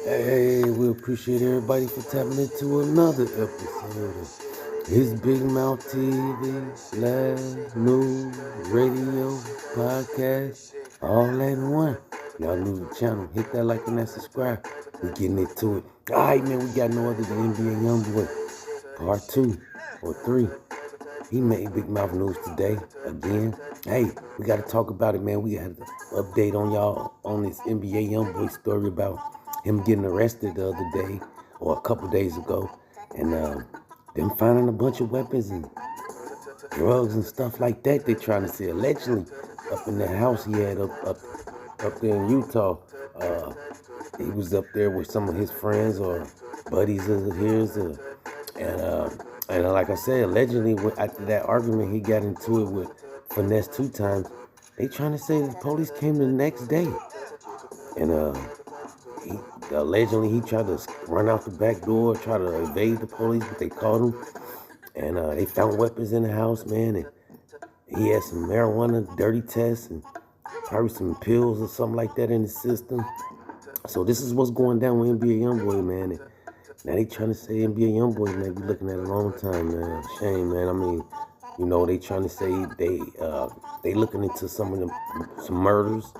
Hey, we appreciate everybody for tapping into another episode of His Big Mouth TV, live, news, radio, podcast, all that in one. Y'all new to the channel, hit that like and that subscribe. We getting into it. Alright, man, we got no other than N.B.A. Youngboy, part 2 or 3. He made Big Mouth news today again. Hey, we got to talk about it, man. We got to update on y'all on this N.B.A. Youngboy story about him getting arrested the other day or a couple days ago, and them finding a bunch of weapons and drugs and stuff like that. They trying to say allegedly up in the house he had up there in Utah. He was up there with some of his friends or buddies of his, and like I said, allegedly after that argument he got into it with Finesse 2 times. They trying to say the police came the next day, and he, allegedly he tried to run out the back door, try to evade the police, but they caught him, and they found weapons in the house, man, and he had some marijuana dirty tests and probably some pills or something like that in his system. So this is what's going down with N.B.A. Youngboy, man. And now they trying to say N.B.A. Youngboy may be looking at a long time, man. Shame, man. I mean, they trying to say they looking into some murders.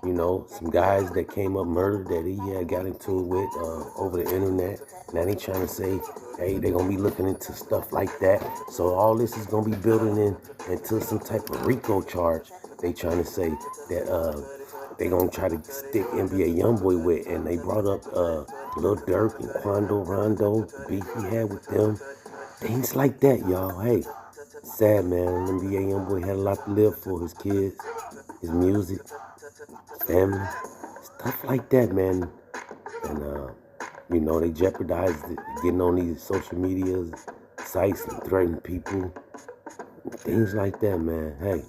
Some guys that came up murdered that he had got into it with over the internet. Now they trying to say, hey, they gonna be looking into stuff like that. So all this is gonna be building into some type of RICO charge. They trying to say that they gonna try to stick N.B.A. Youngboy with, and they brought up Lil Durk and Quando Rondo, the beef he had with them, things like that, y'all. Hey, sad, man. N.B.A. Youngboy had a lot to live for, his kids, his music, his family, stuff like that, man. And they jeopardized it, getting on these social media sites and threatening people, things like that, man. Hey,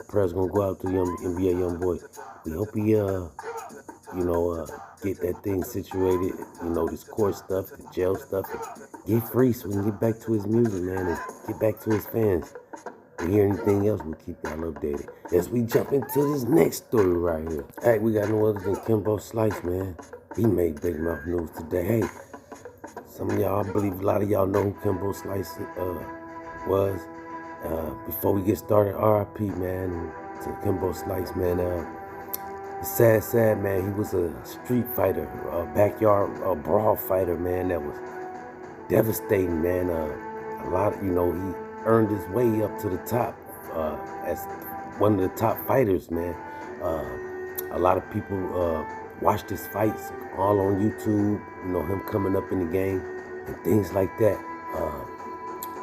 prayers gonna go out to N.B.A. Youngboy. We hope he get that thing situated, this court stuff, the jail stuff, and get free so we can get back to his music, man, and get back to his fans. If we hear anything else, we'll keep y'all updated. As we jump into this next story right here. Hey, we got no other than Kimbo Slice, man. He made Big Mouth news today. Hey, some of y'all, I believe a lot of y'all know who Kimbo Slice was. Before we get started, R.I.P., man, to Kimbo Slice, man. Sad, man. He was a street fighter, a backyard brawl fighter, man. That was devastating, man. A lot, he earned his way up to the top as one of the top fighters, man. A lot of people watched his fights all on YouTube. Him coming up in the game and things like that.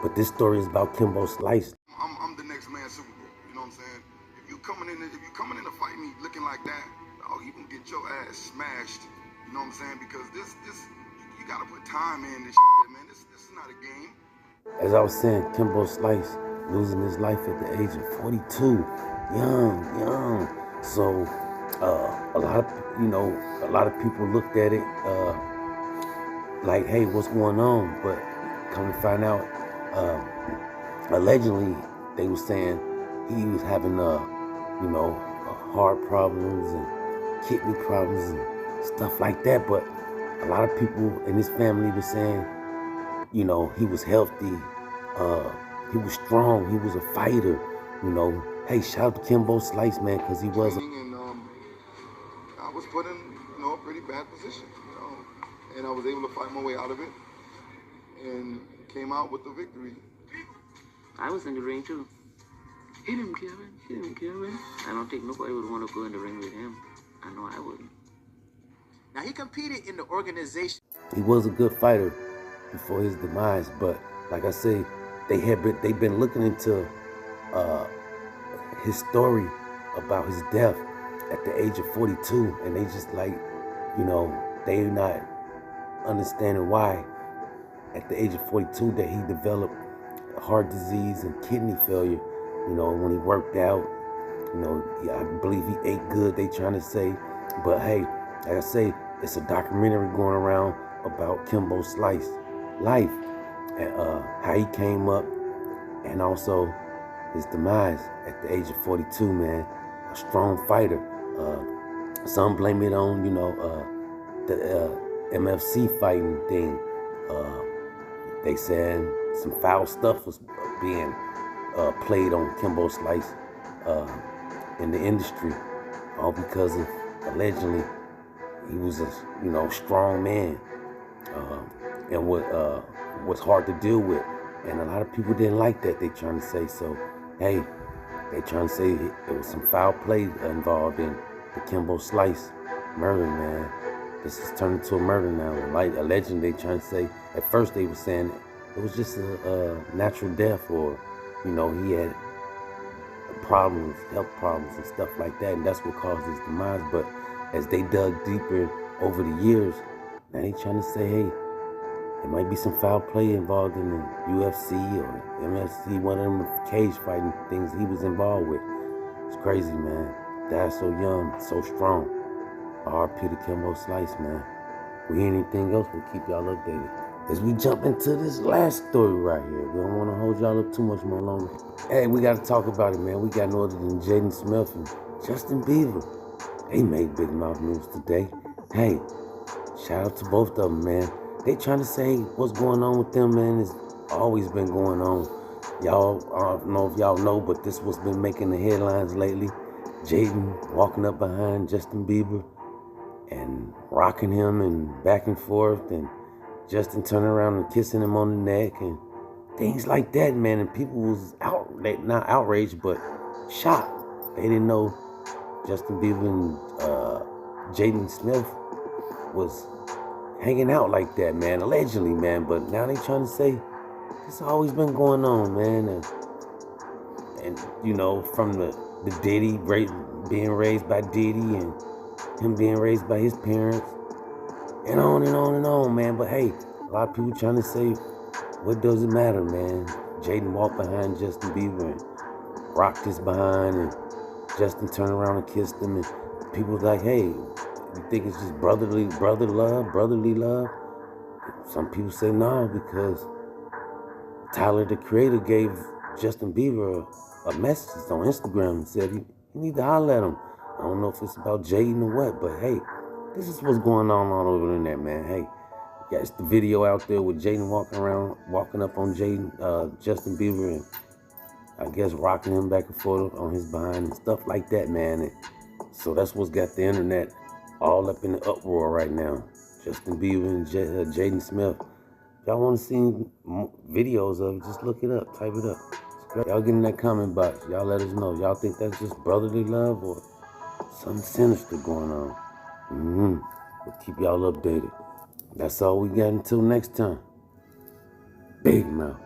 But this story is about Kimbo Slice. I'm the next man Super Bowl. You know what I'm saying? If you coming in to fight me looking like that, oh, you can get your ass smashed. You know what I'm saying? Because this you gotta put time in this shit, man. This is not a game. As I was saying, Kimbo Slice losing his life at the age of 42, young. So a lot of people looked at it like, hey, what's going on? But come to find out, allegedly they were saying he was having heart problems and kidney problems and stuff like that. But a lot of people in his family were saying, he was healthy, he was strong, he was a fighter. Hey, shout out to Kimbo Slice, man, because he was. And I was put in a pretty bad position, and I was able to fight my way out of it and came out with the victory. I was in the ring too. He didn't kill me. I don't think nobody would want to go in the ring with him. I know I wouldn't. Now, he competed in the organization. He was a good fighter before his demise, but like I say, they've been looking into his story about his death at the age of 42, and they just they're not understanding why at the age of 42 that he developed heart disease and kidney failure. When he worked out, I believe he ate good, they trying to say. But hey, like I say, it's a documentary going around about Kimbo Slice life and how he came up, and also his demise at the age of 42, man. A strong fighter. Some blame it on, MFC fighting thing. They saying some foul stuff was being played on Kimbo Slice in the industry, all because of allegedly he was a strong man, and what was hard to deal with, and a lot of people didn't like that. They trying to say, so hey, they trying to say it was some foul play involved in the Kimbo Slice murder, man. This is turning to a murder now. Like allegedly, they trying to say, at first they were saying it was just a natural death, or he had problems, health problems and stuff like that, and that's what caused his demise. But as they dug deeper over the years, now they trying to say, hey, there might be some foul play involved in the UFC or MFC, one of them cage fighting things he was involved with. It's crazy, man. Died so young, so strong. R.P. to Kimbo Slice, man. We hear anything else, we'll keep y'all updated. As we jump into this last story right here, we don't want to hold y'all up too much more longer. Hey, we got to talk about it, man. We got no other than Jaden Smith and Justin Bieber. They made big mouth news today. Hey, shout out to both of them, man. They trying to say what's going on with them, man. It's always been going on. Y'all, I don't know if y'all know, but this what's been making the headlines lately. Jaden walking up behind Justin Bieber and rocking him and back and forth, and Justin turning around and kissing him on the neck and things like that, man. And people was not outraged, but shocked. They didn't know Justin Bieber and Jaden Smith was hanging out like that, man, allegedly, man. But now they trying to say it's always been going on, man. And from the Diddy being raised by Diddy and him being raised by his parents, and on and on and on, man. But hey, a lot of people trying to say, what does it matter, man? Jaden walked behind Justin Bieber and rocked his behind, and Justin turned around and kissed him, and people was like, hey, you think it's just brotherly love? Some people say no, because Tyler, the creator, gave Justin Bieber a message on Instagram and said he need to holler at him. I don't know if it's about Jaden or what, but hey, this is what's going on all over the internet, man. Hey, got the video out there with Jaden walking up on Justin Bieber, and I guess rocking him back and forth on his behind and stuff like that, man. And so that's what's got the internet all up in the uproar right now. Justin Bieber and Jaden Smith. If y'all want to see videos of it, just look it up, type it up. Y'all get in that comment box. Y'all let us know. Y'all think that's just brotherly love or something sinister going on? We'll keep y'all updated. That's all we got until next time. Big mouth.